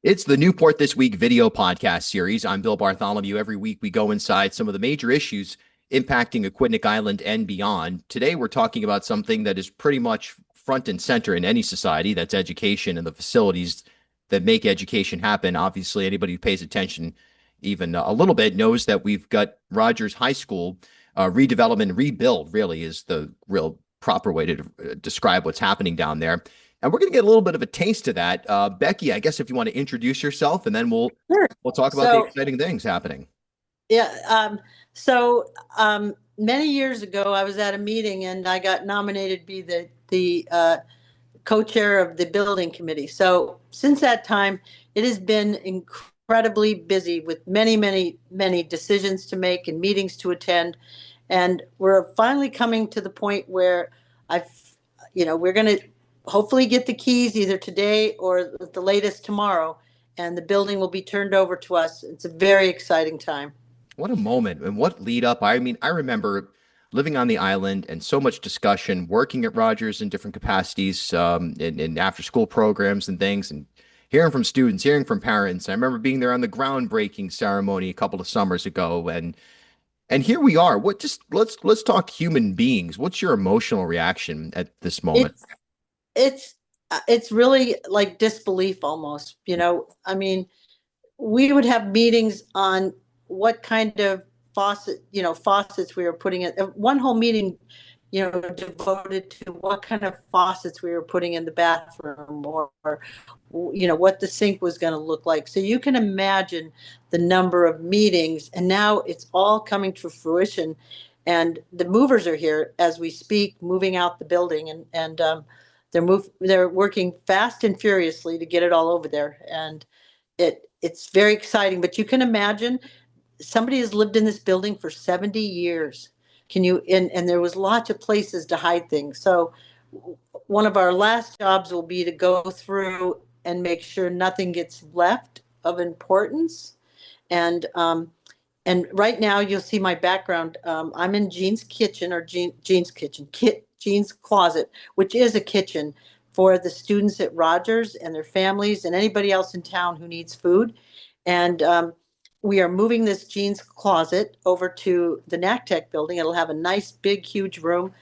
It's the Newport This Week video podcast series. I'm Bill Bartholomew. Every week we go inside some of the major issues impacting Aquidneck Island and beyond. Today we're talking about something that is pretty much front and center in any society. That's education and the facilities that make education happen. Obviously, anybody who pays attention even a little bit knows that we've got Rogers High School redevelopment, rebuild really is the real proper way to describe what's happening down there. And we're going to get a little bit of a taste of that. Becky, I guess if you want to introduce yourself, and then we'll Sure. we'll talk about the So, exciting things happening. yeah, many years ago, I was at a meeting and I got nominated to be the co-chair of the building committee. So, since that time, it has been incredibly busy with many decisions to make and meetings to attend, and we're finally coming to the point where I've, we're going to hopefully get the keys either today or the latest tomorrow, and the building will be turned over to us. It's a very exciting time. What a moment and what lead up. I mean, I remember living on the island and so much discussion, working at Rogers in different capacities, in after school programs and things, and hearing from students, hearing from parents. I remember being there on the groundbreaking ceremony a couple of summers ago, and here we are. What just let's talk human beings. What's your emotional reaction at this moment? It's it's it's really like disbelief almost. I mean, we would have meetings on what kind of faucets we were putting in. One whole meeting, devoted to what kind of faucets we were putting in the bathroom, or what the sink was going to look like. So you can imagine the number of meetings, and now it's all coming to fruition. And the movers are here as we speak, moving out the building, and they're working fast and furiously to get it all over there. And it's very exciting. But you can imagine somebody has lived in this building for 70 years. Can you and there was lots of places to hide things. So one of our last jobs will be to go through and make sure nothing gets left of importance. And right now you'll see my background. I'm in Jean's kitchen, or Jean's kitchen, Jean's closet, which is a kitchen for the students at Rogers and their families and anybody else in town who needs food. And we are moving this Jean's closet over to the NACTEC building. It'll have a nice, big, huge room.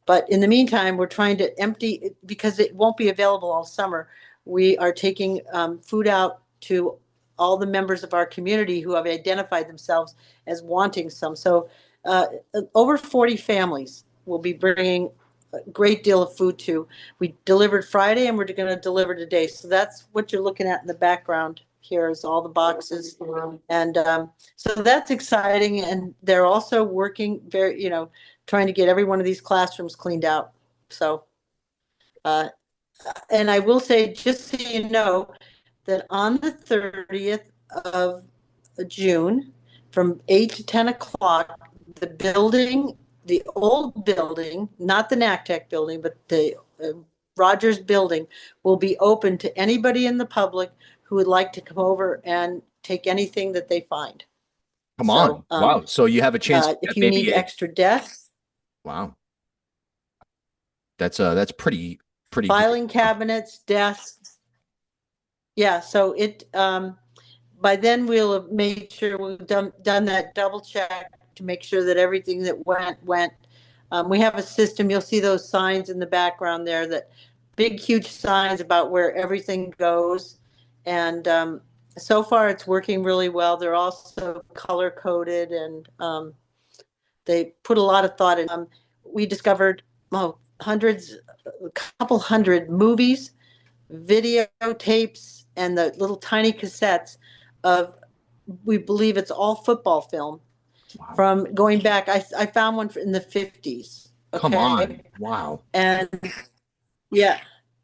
But in the meantime, we're trying to empty it because it won't be available all summer. We are taking food out to all the members of our community who have identified themselves as wanting some. So over 40 families will be bringing a great deal of food to. We delivered Friday and we're going to deliver today. So that's what you're looking at in the background. Here is all the boxes. And so that's exciting. And they're also working trying to get every one of these classrooms cleaned out. So, and I will say, just so you know, that on the 30th of June, from 8 to 10 o'clock, the building, the old building, not the NACTEC building, but the Rogers building, will be open to anybody in the public who would like to come over and take anything that they find. Come So on. Wow. So you have a chance to if get you need maybe a extra desks, wow. That's pretty great. filing cabinets, desks, yeah. So by then we'll have made sure we've done that double check to make sure that everything that went. We have a system. You'll see those signs in the background there, that big, huge signs about where everything goes. And so far, it's working really well. They're also color coded, and they put a lot of thought in. We discovered hundreds, a couple hundred movies, videotapes, and the little tiny cassettes of, we believe it's all football film Wow. from going back. I found one in the 50s. Come on. Okay. Wow. And yeah,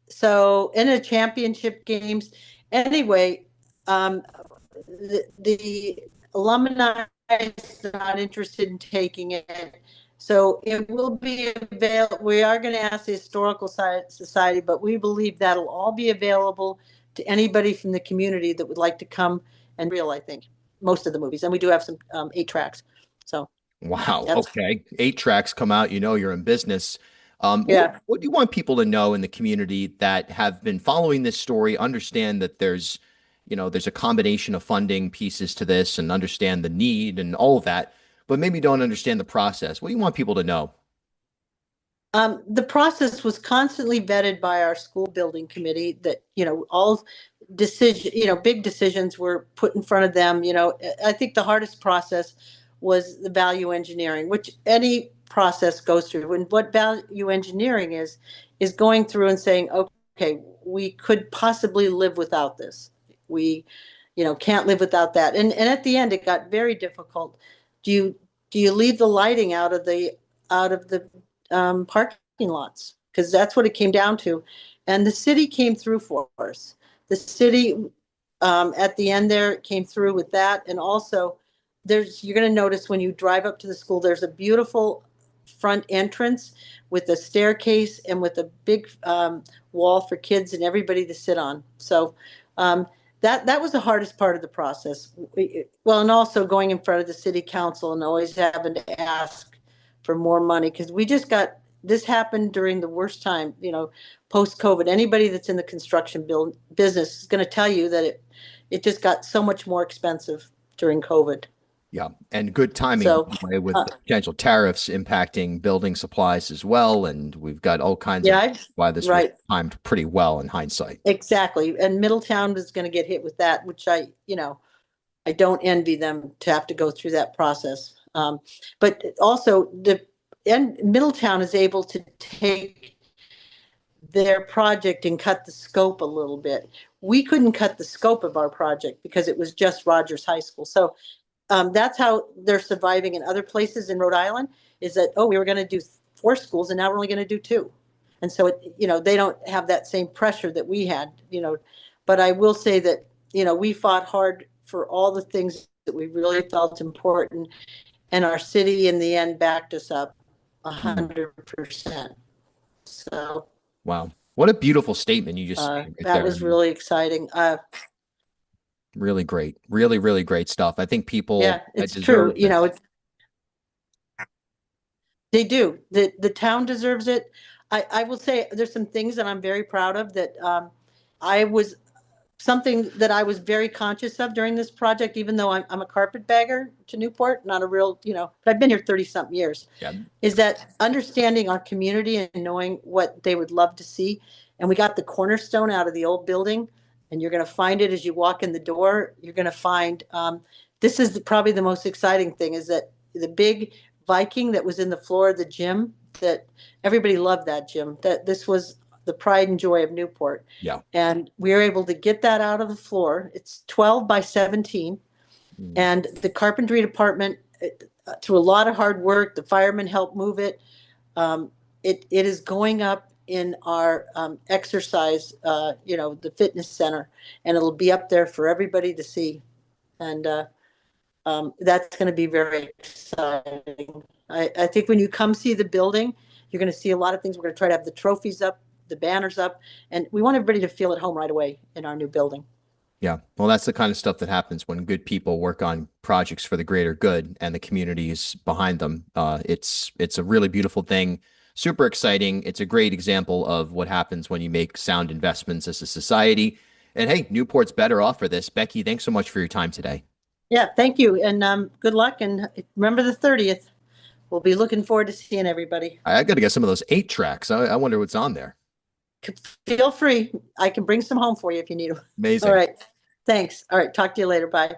so in a championship games. Anyway, the alumni is not interested in taking it. So it will be available. We are going to ask the Historical Society, but we believe that'll all be available to anybody from the community that would like to come and real, I think, most of the movies. And we do have some 8 tracks. So Wow. that's, Okay. 8 tracks come out, you're in business. yeah. What do you want people to know in the community that have been following this story, understand that there's there's a combination of funding pieces to this and understand the need and all of that, but maybe don't understand the process. What do you want people to know? The process was constantly vetted by our school building committee that, all big decisions were put in front of them. I think the hardest process was the value engineering, which any process goes through. And what value engineering is going through and saying, okay, we could possibly live without this. We, can't live without that. And at the end, it got very difficult. Do you leave the lighting out of the parking lots? Because that's what it came down to. And the city came through for us. The city, at the end there, came through with that. And also, you're going to notice when you drive up to the school, there's a beautiful front entrance with a staircase and with a big wall for kids and everybody to sit on. So that was the hardest part of the process. Well, and also going in front of the city council and always having to ask for more money, because this happened during the worst time, post COVID. Anybody that's in the construction business is going to tell you that it just got so much more expensive during COVID. Yeah, and good timing So, with uh, the potential tariffs impacting building supplies as well. And we've got all kinds yeah, of why this was right, timed pretty well in hindsight. exactly. And Middletown was going to get hit with that, which I don't envy them to have to go through that process. But also and Middletown is able to take their project and cut the scope a little bit. We couldn't cut the scope of our project because it was just Rogers High School. So that's how they're surviving in other places in Rhode Island, is that, oh, we were going to do 4 schools and now we're only going to do 2. And so, they don't have that same pressure that we had. But I will say that, we fought hard for all the things that we really felt important. And our city in the end backed us up Mm. 100%. So Wow. What a beautiful statement you just made right that there. was really exciting. Really great. Really, really great stuff. I think people Yeah, it's true. deserve this. They do. The town deserves it. I will say there's some things that I'm very proud of that I was something that I was very conscious of during this project, even though I'm a carpetbagger to Newport, not a real, but I've been here 30 something years, Yeah. is that understanding our community and knowing what they would love to see. And we got the cornerstone out of the old building, and you're going to find it as you walk in the door. You're going to find this is probably the most exciting thing, is that the big Viking that was in the floor of the gym, that everybody loved that gym, that this was the pride and joy of Newport. Yeah. And we were able to get that out of the floor. It's 12 by 17. Mm. And the carpentry department, through a lot of hard work, the firemen helped move it. It is going up in our exercise, the fitness center, and it'll be up there for everybody to see. And that's going to be very exciting. I think when you come see the building, you're going to see a lot of things. We're going to try to have the trophies up, the banners up, and we want everybody to feel at home right away in our new building. Yeah. Well, that's the kind of stuff that happens when good people work on projects for the greater good and the community is behind them. It's a really beautiful thing. Super exciting. It's a great example of what happens when you make sound investments as a society. And hey, Newport's better off for this. Becky, thanks so much for your time today. Yeah, thank you, and good luck. And remember the 30th. We'll be looking forward to seeing everybody. I got to get some of those 8 tracks. I wonder what's on there. Feel free. I can bring some home for you if you need them. All Amazing. right. Thanks. All right. Talk to you later. Bye.